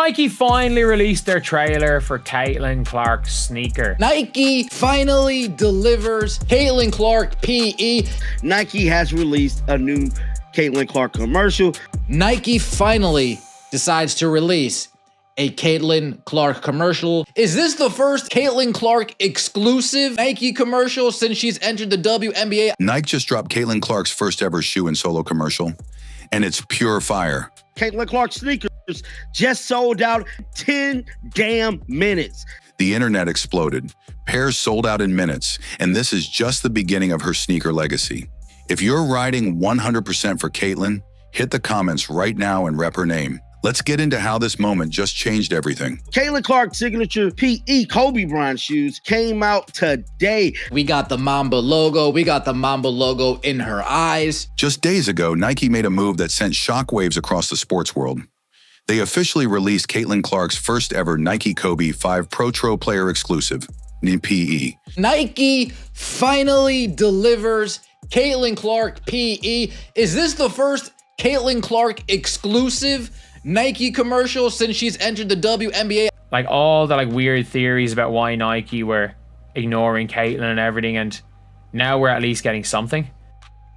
Nike finally released their trailer for Caitlin Clark's sneaker. Nike finally delivers Caitlin Clark PE. Nike has released a new Caitlin Clark commercial. Nike finally decides to release a Caitlin Clark commercial. Is this the first Caitlin Clark exclusive Nike commercial since she's entered the WNBA? Nike just dropped Caitlin Clark's first ever shoe and solo commercial, and it's pure fire. Caitlin Clark sneakers just sold out 10 damn minutes. The internet exploded. Pairs sold out in minutes, and this is just the beginning of her sneaker legacy. If you're riding 100% for Caitlin, hit the comments right now and rep her name. Let's get into how this moment just changed everything. Caitlin Clark's signature PE Kobe Bryant shoes came out today. We got the Mamba logo. We got the Mamba logo in her eyes. Just days ago, Nike made a move that sent shockwaves across the sports world. They officially released Caitlin Clark's first ever Nike Kobe 5 Pro player exclusive, PE. Nike finally delivers Caitlin Clark PE. Is this the first Caitlin Clark exclusive Nike commercial since she's entered the WNBA? Like all the weird theories about why Nike were ignoring Caitlin and everything, and now we're at least getting something.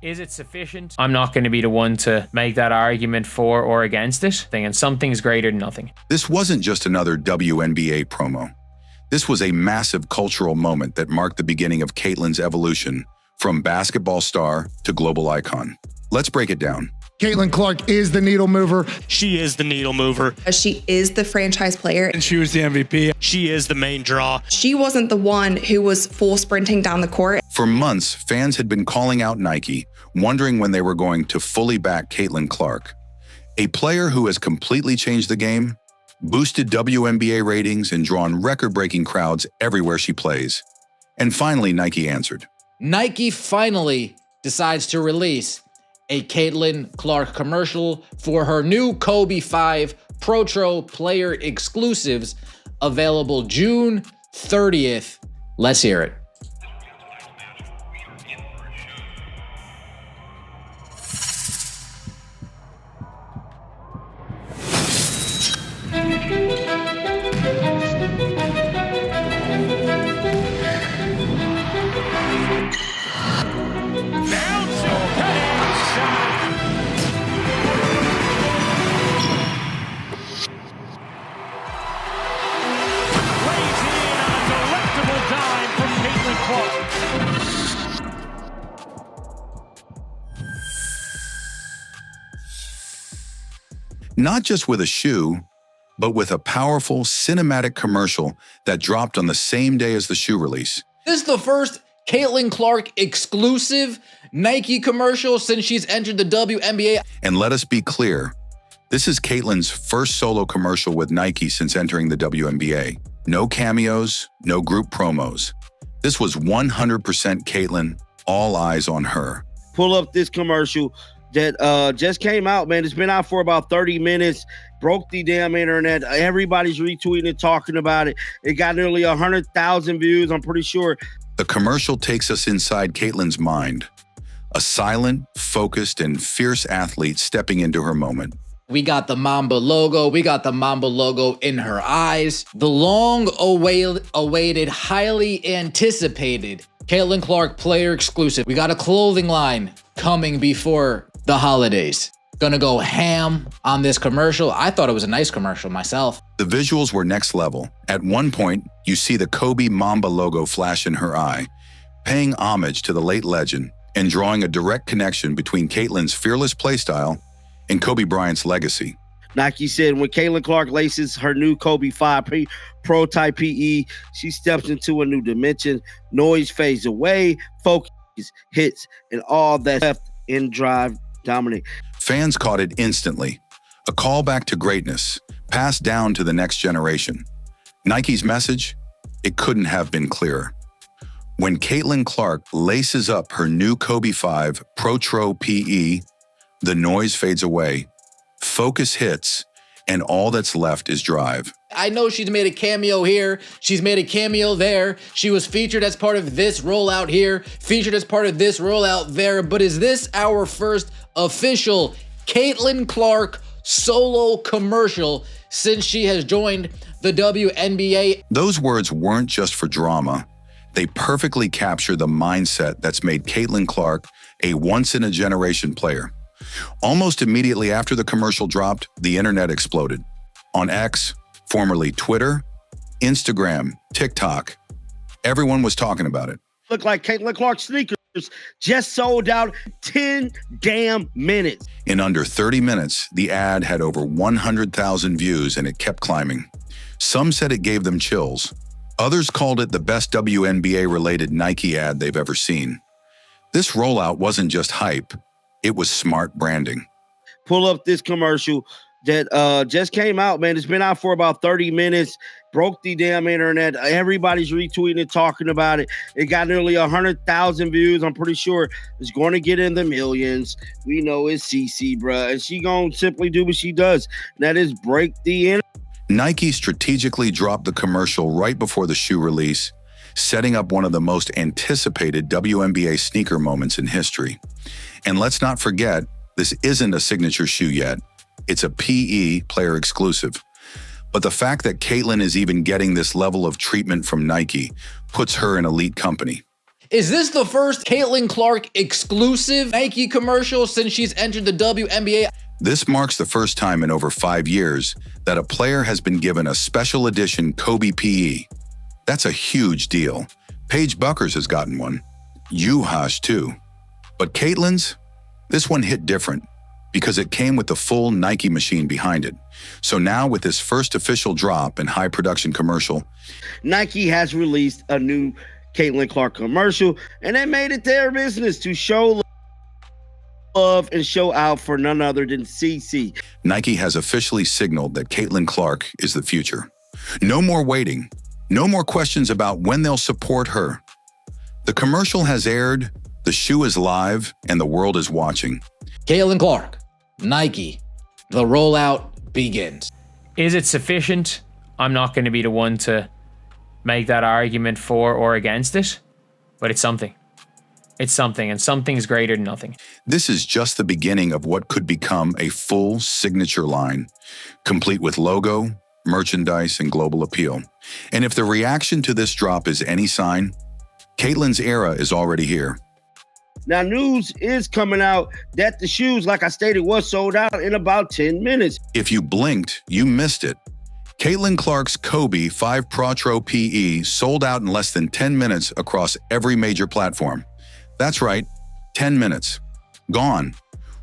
Is it sufficient? I'm not going to be the one to make that argument for or against it, and something's greater than nothing. This wasn't just another WNBA promo. This was a massive cultural moment that marked the beginning of Caitlin's evolution from basketball star to global icon. Let's break it down. Caitlin Clark is the needle mover. She is the needle mover. She is the franchise player. And she was the MVP. She is the main draw. She wasn't the one who was full sprinting down the court. For months, fans had been calling out Nike, wondering when they were going to fully back Caitlin Clark. A player who has completely changed the game, boosted WNBA ratings, and drawn record-breaking crowds everywhere she plays. And finally, Nike answered. Nike finally decides to release a Caitlin Clark commercial for her new Kobe 5 Pro player exclusives, available June 30th. Let's hear it. Not just with a shoe, but with a powerful cinematic commercial that dropped on the same day as the shoe release. This is the first Caitlin Clark exclusive Nike commercial since she's entered the WNBA. And let us be clear, this is Caitlin's first solo commercial with Nike since entering the WNBA. No cameos, no group promos. This was 100% Caitlin, all eyes on her. Pull up this commercial that just came out, man. It's been out for about 30 minutes. Broke the damn internet. Everybody's retweeting it, talking about it. It got nearly 100,000 views, I'm pretty sure. The commercial takes us inside Caitlin's mind. A silent, focused, and fierce athlete stepping into her moment. We got the Mamba logo. We got the Mamba logo in her eyes. The long-awaited, highly anticipated Caitlin Clark player exclusive. We got a clothing line coming before the holidays. Gonna go ham on this commercial. I thought it was a nice commercial myself. The visuals were next level. At one point, you see the Kobe Mamba logo flash in her eye, paying homage to the late legend and drawing a direct connection between Caitlin's fearless playstyle and Kobe Bryant's legacy. Nike said when Caitlin Clark laces her new Kobe 5 Pro type PE, she steps into a new dimension. Noise fades away, focus hits, and all that left in drive dominate. Fans caught it instantly. A callback to greatness, passed down to the next generation. Nike's message? It couldn't have been clearer. When Caitlin Clark laces up her new Kobe 5 Pro PE, the noise fades away, focus hits, and all that's left is drive. I know she's made a cameo here. She's made a cameo there. She was featured as part of this rollout here, featured as part of this rollout there. But is this our first official Caitlin Clark solo commercial since she has joined the WNBA. Those words weren't just for drama. They perfectly capture the mindset that's made Caitlin Clark a once-in-a-generation player. Almost immediately after the commercial dropped, the internet exploded. On X, formerly Twitter, Instagram, TikTok, everyone was talking about it. Look like Caitlin Clark sneakers just sold out 10 damn minutes. In under 30 minutes, the ad had over 100,000 views and it kept climbing. Some said it gave them chills. Others called it the best WNBA-related Nike ad they've ever seen. This rollout wasn't just hype, it was smart branding. Pull up this commercial that just came out, man. It's been out for about 30 minutes. Broke the damn internet. Everybody's retweeting and talking about it. It got nearly 100,000 views. I'm pretty sure it's going to get in the millions. We know it's CC, bruh. And she going to simply do what she does. And that is break the internet. Nike strategically dropped the commercial right before the shoe release, setting up one of the most anticipated WNBA sneaker moments in history. And let's not forget, this isn't a signature shoe yet. It's a PE player exclusive. But the fact that Caitlin is even getting this level of treatment from Nike puts her in elite company. Is this the first Caitlin Clark exclusive Nike commercial since she's entered the WNBA? This marks the first time in over 5 years that a player has been given a special edition Kobe PE. That's a huge deal. Paige Buckers has gotten one. Yuhash too. But Caitlin's? This one hit different because it came with the full Nike machine behind it. So now with this first official drop and high production commercial, Nike has released a new Caitlin Clark commercial, and they made it their business to show love and show out for none other than CC. Nike has officially signaled that Caitlin Clark is the future. No more waiting. No more questions about when they'll support her. The commercial has aired, the shoe is live, and the world is watching. Caitlin Clark, Nike, the rollout begins. Is it sufficient? I'm not going to be the one to make that argument for or against it, but it's something. It's something, and something's greater than nothing. This is just the beginning of what could become a full signature line, complete with logo, merchandise, and global appeal. And if the reaction to this drop is any sign, Caitlin's era is already here. Now, news is coming out that the shoes, like I stated, was sold out in about 10 minutes. If you blinked, you missed it. Caitlin Clark's Kobe 5 Protro PE sold out in less than 10 minutes across every major platform. That's right, 10 minutes. Gone.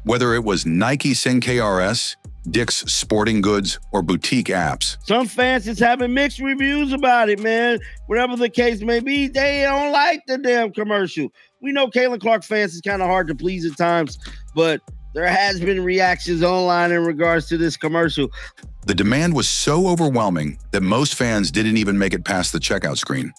Whether it was Nike KRS, Dick's Sporting Goods, or boutique apps. Some fans is having mixed reviews about it, man. Whatever the case may be, they don't like the damn commercial. We know Caitlin Clark fans is kind of hard to please at times, but there has been reactions online in regards to this commercial. The demand was so overwhelming that most fans didn't even make it past the checkout screen.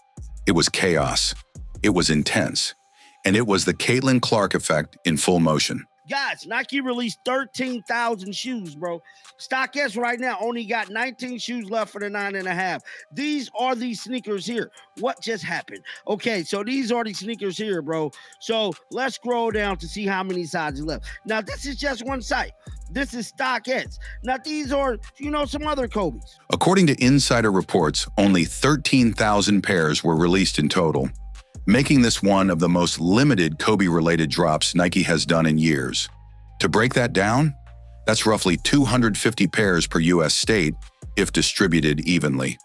It was chaos. It was intense. And it was the Caitlin Clark effect in full motion. Guys, Nike released 13,000 shoes, bro. StockX right now only got 19 shoes left for the 9.5. These are these sneakers here. What just happened? Okay, so these are the sneakers here, bro. So let's scroll down to see how many sizes left. Now, this is just one site. This is StockX. Now, these are, some other Kobe's. According to insider reports, only 13,000 pairs were released in total, making this one of the most limited Kobe-related drops Nike has done in years. To break that down, that's roughly 250 pairs per US state if distributed evenly,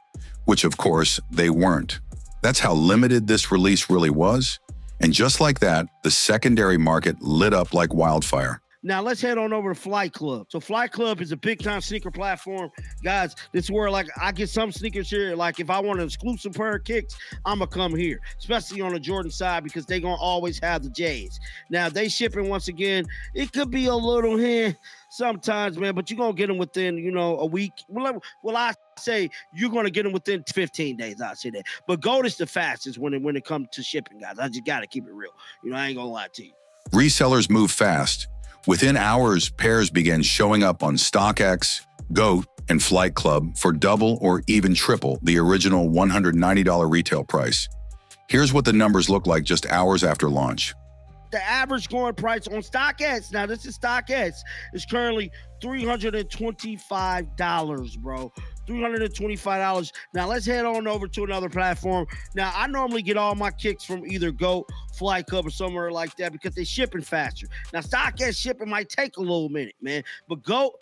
which of course they weren't. That's how limited this release really was, and just like that, the secondary market lit up like wildfire. Now, let's head on over to Flight Club. So Flight Club is a big-time sneaker platform. Guys, this is where, I get some sneakers here. Like, if I want an exclusive pair of kicks, I'm going to come here, especially on the Jordan side because they're going to always have the J's. Now, they shipping, once again, it could be a little here sometimes, man, but you're going to get them within, a week. Well, I say you're going to get them within 15 days. I say that. But gold is the fastest when it comes to shipping, guys. I just got to keep it real. I ain't going to lie to you. Resellers move fast. Within hours, pairs began showing up on StockX, GOAT, and Flight Club for double or even triple the original $190 retail price. Here's what the numbers look like just hours after launch. the average going price on StockX, now this is StockX, is currently $325, bro. $325. Now let's head on over to another platform. Now I normally get all my kicks from either GOAT, Flight Club, or somewhere like that because they're shipping faster. Now StockX shipping might take a little minute, man, but GOAT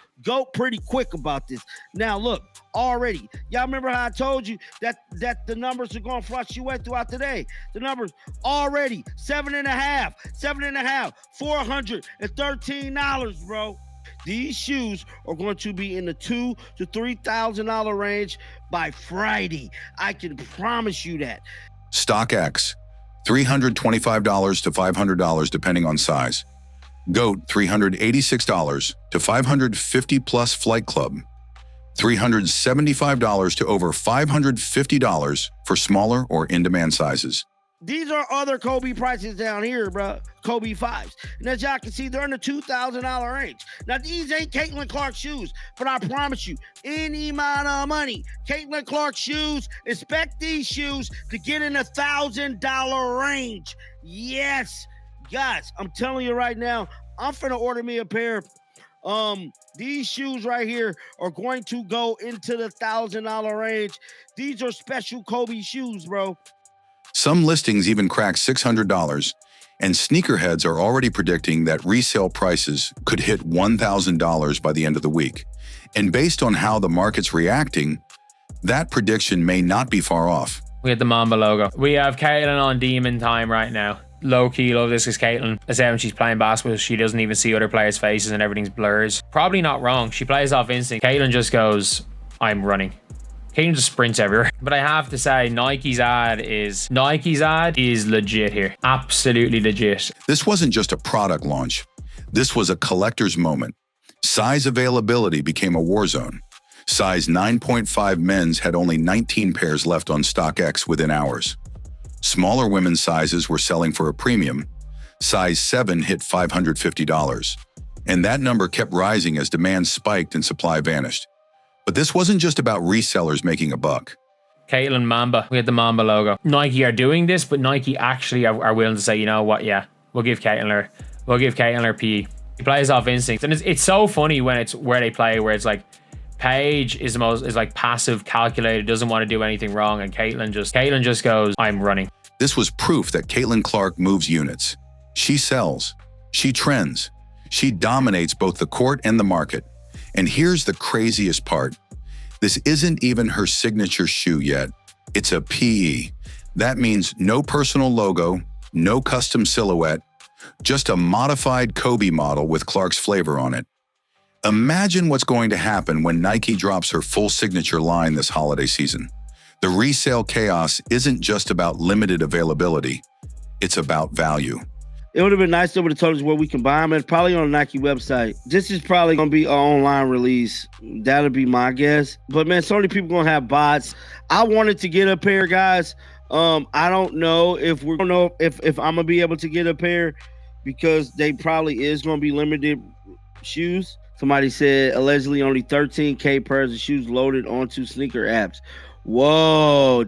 pretty quick about this. Now look, already, y'all remember how I told you that the numbers are going to fluctuate throughout the day. The numbers already $7.5, $413, bro. These shoes are going to be in the $2,000 to $3,000 range by Friday. I can promise you that. StockX, $325 to $500 depending on size. GOAT, $386 to $550 plus Flight Club. $375 to over $550 for smaller or in-demand sizes. These are other Kobe prices down here, bro. Kobe 5s. And as y'all can see, they're in the $2,000 range. Now, these ain't Caitlin Clark shoes, but I promise you, any amount of money, Caitlin Clark shoes, expect these shoes to get in the $1,000 range. Yes. Guys, I'm telling you right now, I'm finna order me a pair. These shoes right here are going to go into the $1,000 range. These are special Kobe shoes, bro. Some listings even crack $600, and sneakerheads are already predicting that resale prices could hit $1,000 by the end of the week. And based on how the market's reacting, that prediction may not be far off. We had the Mamba logo. We have Caitlin on demon time right now. Low-key love this because Caitlin, I said when she's playing basketball, she doesn't even see other players' faces and everything's blurs. Probably not wrong. She plays off instinct. Caitlin just goes, I'm running. Caitlin just sprints everywhere. But I have to say, Nike's ad is legit here. Absolutely legit. This wasn't just a product launch. This was a collector's moment. Size availability became a war zone. Size 9.5 men's had only 19 pairs left on StockX within hours. Smaller women's sizes were selling for a premium. Size 7 hit $550. And that number kept rising as demand spiked and supply vanished. But this wasn't just about resellers making a buck. Caitlin Mamba. We had the Mamba logo. Nike are doing this, but Nike actually are willing to say, you know what, yeah, we'll give Caitlin her PE. He plays off instinct. And it's so funny when it's where they play, where it's like Paige is like passive, calculated, doesn't want to do anything wrong, and Caitlin just goes, I'm running. This was proof that Caitlin Clark moves units. She sells. She trends. She dominates both the court and the market. And here's the craziest part. This isn't even her signature shoe yet. It's a PE. That means no personal logo, no custom silhouette, just a modified Kobe model with Clark's flavor on it. Imagine what's going to happen when Nike drops her full signature line this holiday season. The resale chaos isn't just about limited availability. It's about value. It would have been nice to have told us where we can buy them. It's probably on the Nike website. This is probably going to be an online release. That'll be my guess. But, man, so many people going to have bots. I wanted to get a pair, guys. I don't know if I'm going to be able to get a pair because they probably is going to be limited shoes. Somebody said allegedly only 13K pairs of shoes loaded onto sneaker apps. Whoa,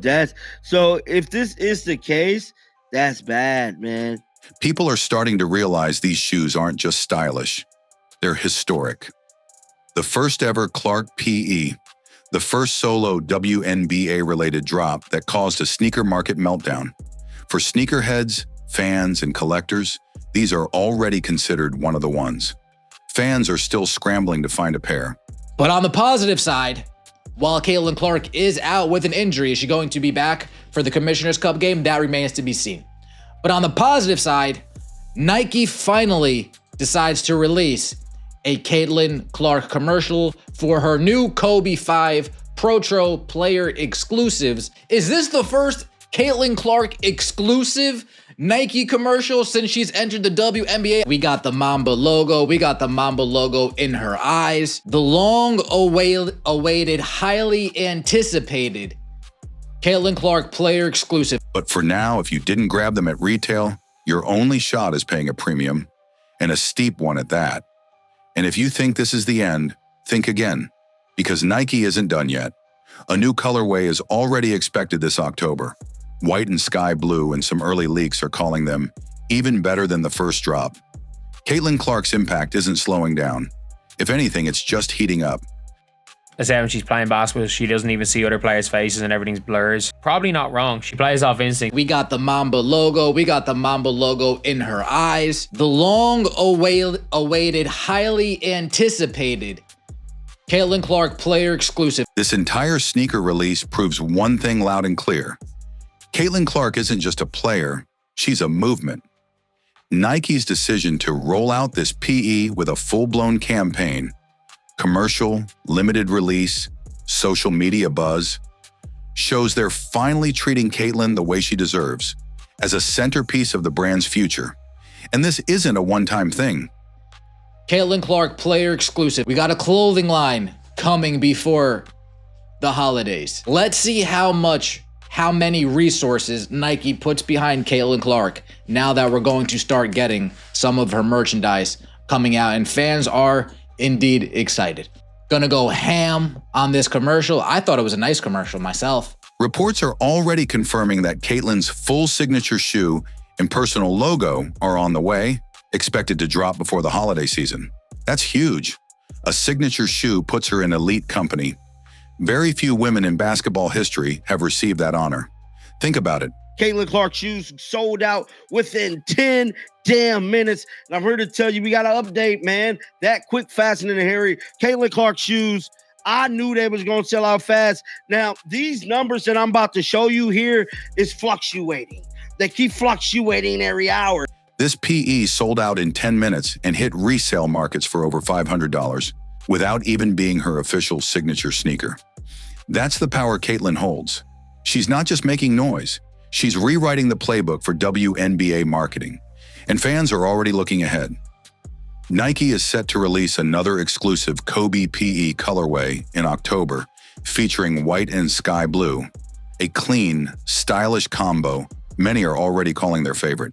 so if this is the case, that's bad, man. People are starting to realize these shoes aren't just stylish. They're historic. The first ever Clark PE, the first solo WNBA-related drop that caused a sneaker market meltdown. For sneakerheads, fans, and collectors, these are already considered one of the ones. Fans are still scrambling to find a pair. But on the positive side, while Caitlin Clark is out with an injury, is she going to be back for the Commissioner's Cup game? That remains to be seen. But on the positive side, Nike finally decides to release a Caitlin Clark commercial for her new Kobe 5 Pro player exclusives. Is this the first Caitlin Clark exclusive Nike commercial since she's entered the WNBA? We got the Mamba logo. We got the Mamba logo in her eyes. The long-awaited, highly anticipated Caitlin Clark player exclusive. But for now, if you didn't grab them at retail, your only shot is paying a premium, and a steep one at that. And if you think this is the end, think again, because Nike isn't done yet. A new colorway is already expected this October. White and sky blue, and some early leaks are calling them even better than the first drop. Caitlin Clark's impact isn't slowing down. If anything, it's just heating up. I said when she's playing basketball, she doesn't even see other players' faces and everything's blurs. Probably not wrong. She plays off instinct. We got the Mamba logo. We got the Mamba logo in her eyes. The long-awaited, highly anticipated Caitlin Clark player exclusive. This entire sneaker release proves one thing loud and clear. Caitlin Clark isn't just a player, she's a movement. Nike's decision to roll out this PE with a full-blown campaign, commercial, limited release, social media buzz, shows they're finally treating Caitlin the way she deserves, as a centerpiece of the brand's future. And this isn't a one-time thing. Caitlin Clark player exclusive. We got a clothing line coming before the holidays. Let's see how many resources Nike puts behind Caitlin Clark now that we're going to start getting some of her merchandise coming out, and fans are indeed excited. Gonna go ham on this commercial. I thought it was a nice commercial myself. Reports are already confirming that Caitlin's full signature shoe and personal logo are on the way, expected to drop before the holiday season. That's huge. A signature shoe puts her in elite company. Very few women in basketball history have received that honor. Think about it. Caitlin Clark shoes sold out within 10 damn minutes. And I'm here to tell you, we got an update, man. That quick, fast, and in a hurry. Caitlin Clark shoes, I knew they was going to sell out fast. Now, these numbers that I'm about to show you here is fluctuating. They keep fluctuating every hour. This PE sold out in 10 minutes and hit resale markets for over $500 without even being her official signature sneaker. That's the power Caitlin holds. She's not just making noise. She's rewriting the playbook for WNBA marketing, and fans are already looking ahead. Nike is set to release another exclusive Kobe PE colorway in October, featuring white and sky blue, a clean, stylish combo many are already calling their favorite.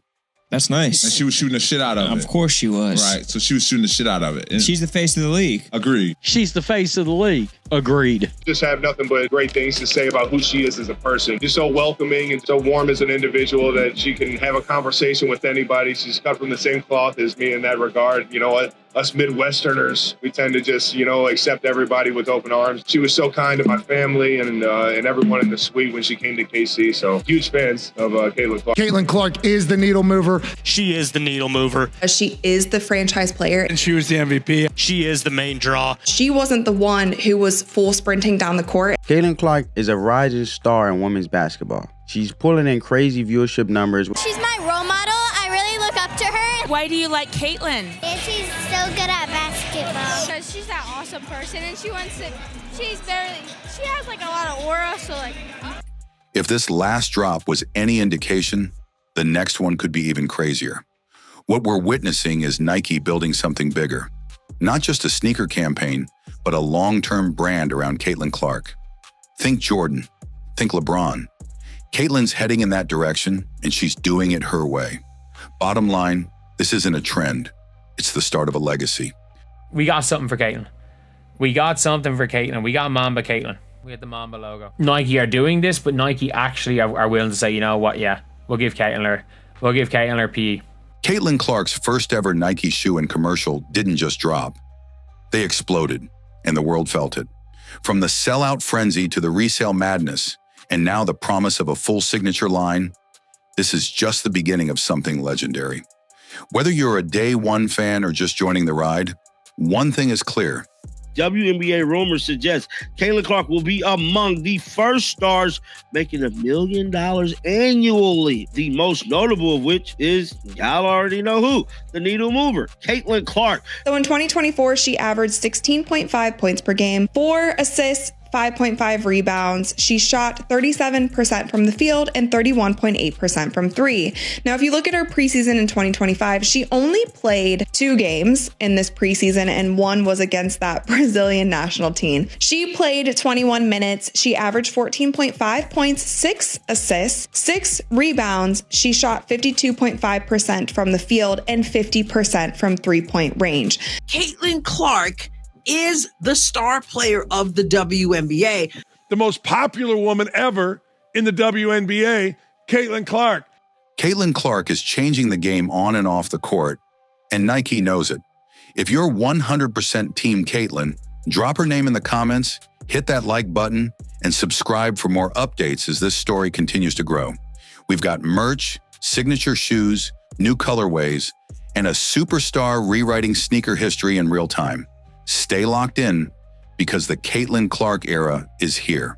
That's nice. And she was shooting the shit out of it. Of course she was. Right, so she was shooting the shit out of it. And she's the face of the league. Agreed. She's the face of the league. Agreed. Just have nothing but great things to say about who she is as a person. Just so welcoming and so warm as an individual that she can have a conversation with anybody. She's cut from the same cloth as me in that regard. You know what? Us Midwesterners, we tend to just, accept everybody with open arms. She was so kind to my family and everyone in the suite when she came to KC. So huge fans of Caitlin Clark. Caitlin Clark is the needle mover. She is the needle mover. She is the franchise player. And she was the MVP. She is the main draw. She wasn't the one who was full sprinting down the court. Caitlin Clark is a rising star in women's basketball. She's pulling in crazy viewership numbers. She's my role model. I really look up to her. Why do you like Caitlin? And she's so good at basketball. Because she's that awesome person, and she has like a lot of aura, so like. If this last drop was any indication, the next one could be even crazier. What we're witnessing is Nike building something bigger. Not just a sneaker campaign, but a long-term brand around Caitlin Clark. Think Jordan, think LeBron. Caitlin's heading in that direction, and she's doing it her way. Bottom line, this isn't a trend. It's the start of a legacy. We got something for Caitlin. We got something for Caitlin. We got Mamba Caitlin. We had the Mamba logo. Nike are doing this, but Nike actually are willing to say, you know what, yeah, we'll give Caitlin her PE. Caitlin Clark's first ever Nike shoe and commercial didn't just drop. They exploded, and the world felt it. From the sellout frenzy to the resale madness, and now the promise of a full signature line, this is just the beginning of something legendary. Whether you're a day one fan or just joining the ride, one thing is clear. WNBA rumors suggest Caitlin Clark will be among the first stars making $1 million annually. The most notable of which is, y'all already know who, the needle mover, Caitlin Clark. So in 2024, she averaged 16.5 points per game, 4 assists, 5.5 rebounds. She shot 37% from the field and 31.8% from three. Now, if you look at her preseason in 2025, she only played 2 games in this preseason, and one was against that Brazilian national team. She played 21 minutes. She averaged 14.5 points, 6 assists, 6 rebounds. She shot 52.5% from the field and 50% from 3-point range. Caitlin Clark is the star player of the WNBA. The most popular woman ever in the WNBA, Caitlin Clark. Caitlin Clark is changing the game on and off the court, and Nike knows it. If you're 100% Team Caitlin, drop her name in the comments, hit that like button, and subscribe for more updates as this story continues to grow. We've got merch, signature shoes, new colorways, and a superstar rewriting sneaker history in real time. Stay locked in because the Caitlin Clark era is here.